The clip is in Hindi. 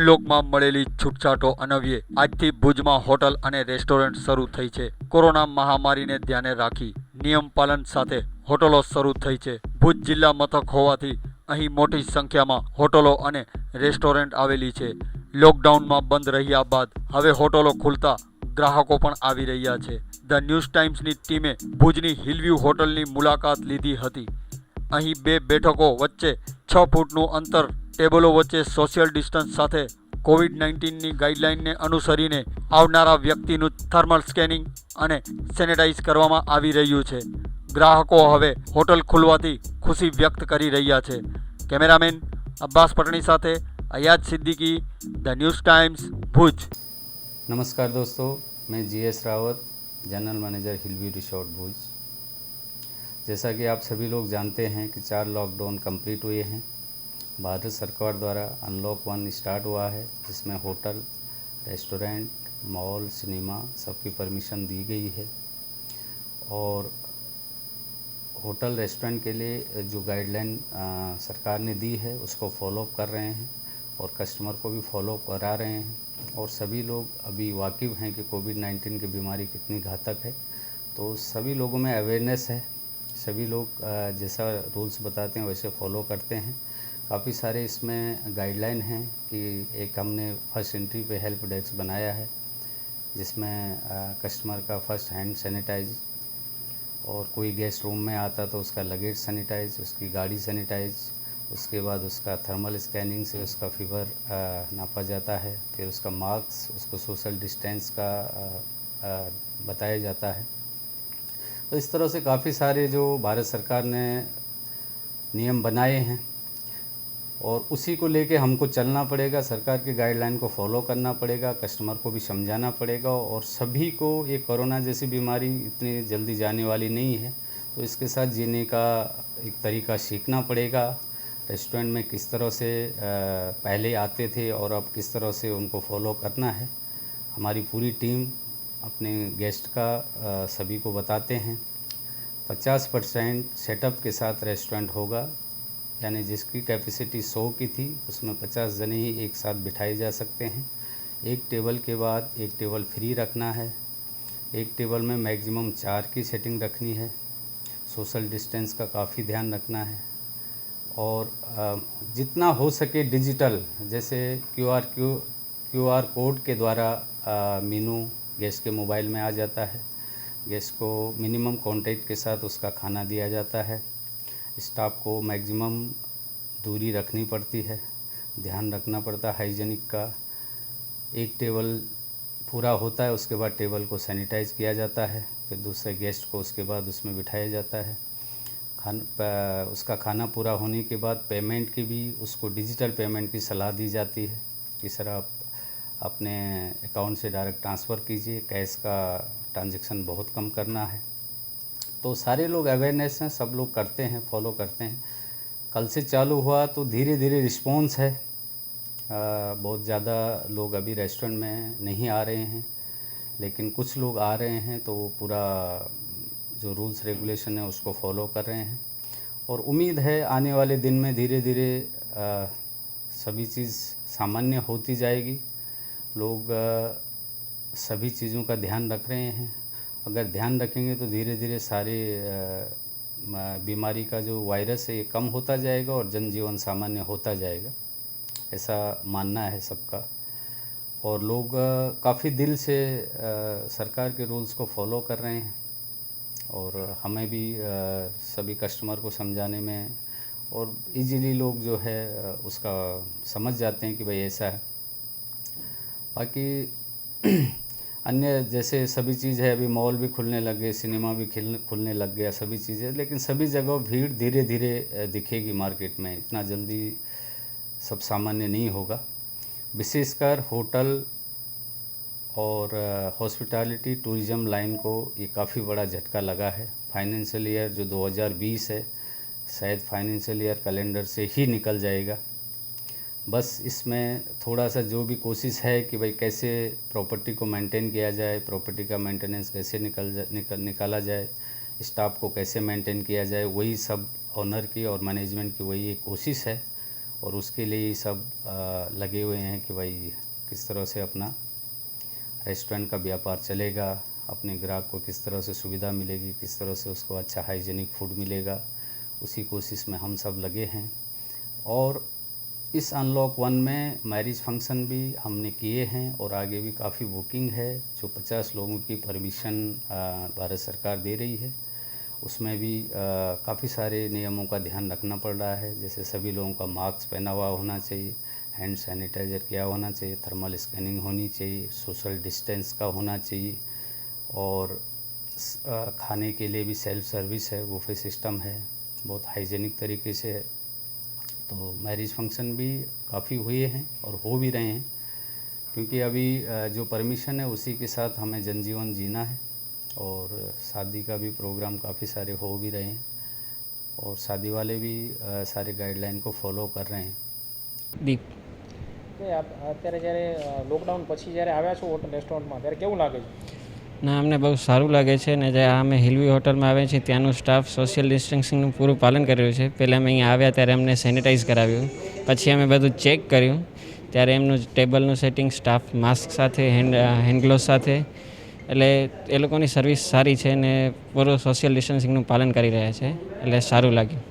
અનલોકમાં મળેલી છૂટછાટો અન્વયે આજથી ભુજમાં હોટલ અને રેસ્ટોરન્ટ શરૂ થઈ છે. કોરોના મહામારીને ધ્યાને રાખી નિયમ પાલન સાથે હોટલો શરૂ થઈ છે. ભુજ જિલ્લા મથક હોવાથી અહીં મોટી સંખ્યામાં હોટલો અને રેસ્ટોરન્ટ આવેલી છે. લોકડાઉનમાં બંધ રહ્યા બાદ હવે હોટલો ખુલતા ગ્રાહકો પણ આવી રહ્યા છે. ધ ન્યૂઝ ટાઈમ્સની ટીમે ભુજની હિલવ્યુ હોટલની મુલાકાત લીધી હતી. અહીં બે બેઠકો વચ્ચે 6 ફૂટનું અંતર, ટેબલો વચ્ચે સોશિયલ ડિસ્ટન્સ સાથે કોવિડ-19ની ગાઈડલાઇનને અનુસરીને આવનારા વ્યક્તિનું થર્મલ સ્કેનિંગ અને સેનેટાઇઝ કરવામાં આવી રહ્યું છે. ગ્રાહકો હવે હોટલ ખુલવાથી ખુશી વ્યક્ત કરી રહ્યા છે. કેમેરામેન અબ્બાસ પટણી સાથે Ayaz Siddiqui, the News Times, Bhuj. नमस्कार दोस्तों, मैं GS Rawat, general manager Hillview resort Bhuj. जैसा कि आप सभी लोग जानते हैं कि 4 लॉकडाउन कंप्लीट हुए हैं। भारत सरकार द्वारा अनलॉक 1 स्टार्ट हुआ है, जिसमें होटल, रेस्टोरेंट, मॉल, सिनेमा सबकी परमिशन दी गई है। और होटल रेस्टोरेंट के लिए जो गाइडलाइन सरकार ने दी है उसको फॉलोअप कर रहे हैं और कस्टमर को भी फॉलो करा रहे हैं। और सभी लोग अभी वाकिफ़ हैं कि कोविड-19 की बीमारी कितनी घातक है, तो सभी लोगों में अवेयरनेस है। सभी लोग जैसा रूल्स बताते हैं वैसे फॉलो करते हैं। काफ़ी सारे इसमें गाइडलाइन हैं कि एक हमने फर्स्ट एंट्री पे हेल्प डेस्क बनाया है, जिसमें कस्टमर का फर्स्ट हैंड सैनिटाइज, और कोई गेस्ट रूम में आता तो उसका लगेज सैनिटाइज, उसकी गाड़ी सैनिटाइज, उसके बाद उसका थर्मल स्कैनिंग से उसका फीवर नापा जाता है, फिर उसका मास्क, उसको सोशल डिस्टेंस का बताया जाता है। तो इस तरह से काफ़ी सारे जो भारत सरकार ने नियम बनाए हैं और उसी को लेके हमको चलना पड़ेगा। सरकार की गाइडलाइन को फॉलो करना पड़ेगा, कस्टमर को भी समझाना पड़ेगा। और सभी को ये कोरोना जैसी बीमारी इतनी जल्दी जाने वाली नहीं है, तो इसके साथ जीने का एक तरीका सीखना पड़ेगा। रेस्टोरेंट में किस तरह से पहले आते थे और अब किस तरह से उनको फॉलो करना है, हमारी पूरी टीम अपने गेस्ट का सभी को बताते हैं। 50% सेटअप के साथ रेस्टोरेंट होगा, यानी जिसकी कैपेसिटी 100 की थी उसमें 50 जने ही एक साथ बिठाए जा सकते हैं। एक टेबल के बाद एक टेबल फ्री रखना है। एक टेबल में मैक्सिमम 4 की सेटिंग रखनी है। सोशल डिस्टेंस का काफ़ी ध्यान रखना है। और जितना हो सके डिजिटल, जैसे क्यूआर कोड के द्वारा मेनू गेस्ट के मोबाइल में आ जाता है। गेस्ट को मिनिमम कांटेक्ट के साथ उसका खाना दिया जाता है। स्टाफ को मैक्सिमम दूरी रखनी पड़ती है, ध्यान रखना पड़ता है हाइजीनिक का। एक टेबल पूरा होता है, उसके बाद टेबल को सैनिटाइज किया जाता है, फिर दूसरे गेस्ट को उसके बाद उसमें बिठाया जाता है। उसका खाना पूरा होने के बाद पेमेंट की भी उसको डिजिटल पेमेंट की सलाह दी जाती है कि सर आप अपने अकाउंट से डायरेक्ट ट्रांसफ़र कीजिए, कैश का ट्रांजैक्शन बहुत कम करना है। तो सारे लोग अवेयरनेस हैं, सब लोग करते हैं, फॉलो करते हैं। कल से चालू हुआ तो धीरे धीरे रिस्पॉन्स है। बहुत ज़्यादा लोग अभी रेस्टोरेंट में नहीं आ रहे हैं, लेकिन कुछ लोग आ रहे हैं तो वो पूरा जो रूल्स रेगुलेशन है उसको फॉलो कर रहे हैं। और उम्मीद है आने वाले दिन में धीरे धीरे सभी चीज़ सामान्य होती जाएगी। लोग सभी चीज़ों का ध्यान रख रहे हैं। अगर ध्यान रखेंगे तो धीरे धीरे सारे बीमारी का जो वायरस है ये कम होता जाएगा और जनजीवन सामान्य होता जाएगा, ऐसा मानना है सबका। और लोग काफ़ी दिल से सरकार के रूल्स को फॉलो कर रहे हैं। और हमें भी सभी कस्टमर को समझाने में और इजीली लोग जो है उसका समझ जाते हैं कि भाई ऐसा है। बाकी अन्य जैसे सभी चीज़ है, अभी मॉल भी खुलने लग गए, सिनेमा भी खुलने लग गया, सभी चीज़ें, लेकिन सभी जगह भीड़ धीरे धीरे दिखेगी मार्केट में, इतना जल्दी सब सामान्य नहीं होगा। विशेषकर होटल और हॉस्पिटैलिटी टूरिज़्म लाइन को ये काफ़ी बड़ा झटका लगा है। फाइनेंशियल ईयर जो 2020 है, शायद फाइनेंशियल ईयर कैलेंडर से ही निकल जाएगा। बस इसमें थोड़ा सा जो भी कोशिश है कि भाई कैसे प्रॉपर्टी को मेंटेन किया जाए, प्रॉपर्टी का मेंटेनेंस कैसे निकाला जाए, स्टाफ को कैसे मेंटेन किया जाए, वही सब ऑनर की और मैनेजमेंट की वही एक कोशिश है। और उसके लिए ही सब लगे हुए हैं कि भाई किस तरह से अपना रेस्टोरेंट का व्यापार चलेगा, अपने ग्राहक को किस तरह से सुविधा मिलेगी, किस तरह से उसको अच्छा हाइजीनिक फूड मिलेगा, उसी कोशिश में हम सब लगे हैं। और इस अनलॉक 1 में मैरिज फंक्शन भी हमने किए हैं और आगे भी काफ़ी बुकिंग है। जो 50 लोगों की परमिशन भारत सरकार दे रही है, उसमें भी काफ़ी सारे नियमों का ध्यान रखना पड़ रहा है। जैसे सभी लोगों का मास्क पहना हुआ होना चाहिए, हैंड सैनिटाइज़र किया होना चाहिए, थर्मल स्कैनिंग होनी चाहिए, सोशल डिस्टेंस का होना चाहिए, और खाने के लिए भी सेल्फ सर्विस है, बुफे सिस्टम है, बहुत हाइजीनिक तरीके से है। तो मैरिज फंक्शन भी काफ़ी हुए हैं और हो भी रहे हैं, क्योंकि अभी जो परमिशन है उसी के साथ हमें जनजीवन जीना है। और शादी का भी प्रोग्राम काफ़ी सारे हो भी रहे हैं और शादी वाले भी सारे गाइडलाइन को फॉलो कर रहे हैं। દીપ કે અત્યારે જ્યારે લોકડાઉન પછી જ્યારે આવ્યા છો હોટલ રેસ્ટોરન્ટમાં ત્યારે કેવું લાગે છે? ના અમને બહુ સારું લાગે છે ને જે અમે હિલવી હોટલમાં આવ્યા છીએ ત્યાંનું સ્ટાફ સોશિયલ ડિસ્ટન્સિંગનું પૂરું પાલન કરી રહ્યું છે. પહેલાં અમે અહીંયા આવ્યા ત્યારે અમને સેનિટાઈઝ કરાવ્યું, પછી અમે બધું ચેક કર્યું ત્યારે એમનું ટેબલનું સેટિંગ, સ્ટાફ માસ્ક સાથે, હેન્ડ ગ્લોવ્સ સાથે, એટલે એ લોકોની સર્વિસ સારી છે ને પૂરું સોશિયલ ડિસ્ટન્સિંગનું પાલન કરી રહ્યા છે, એટલે સારું લાગ્યું.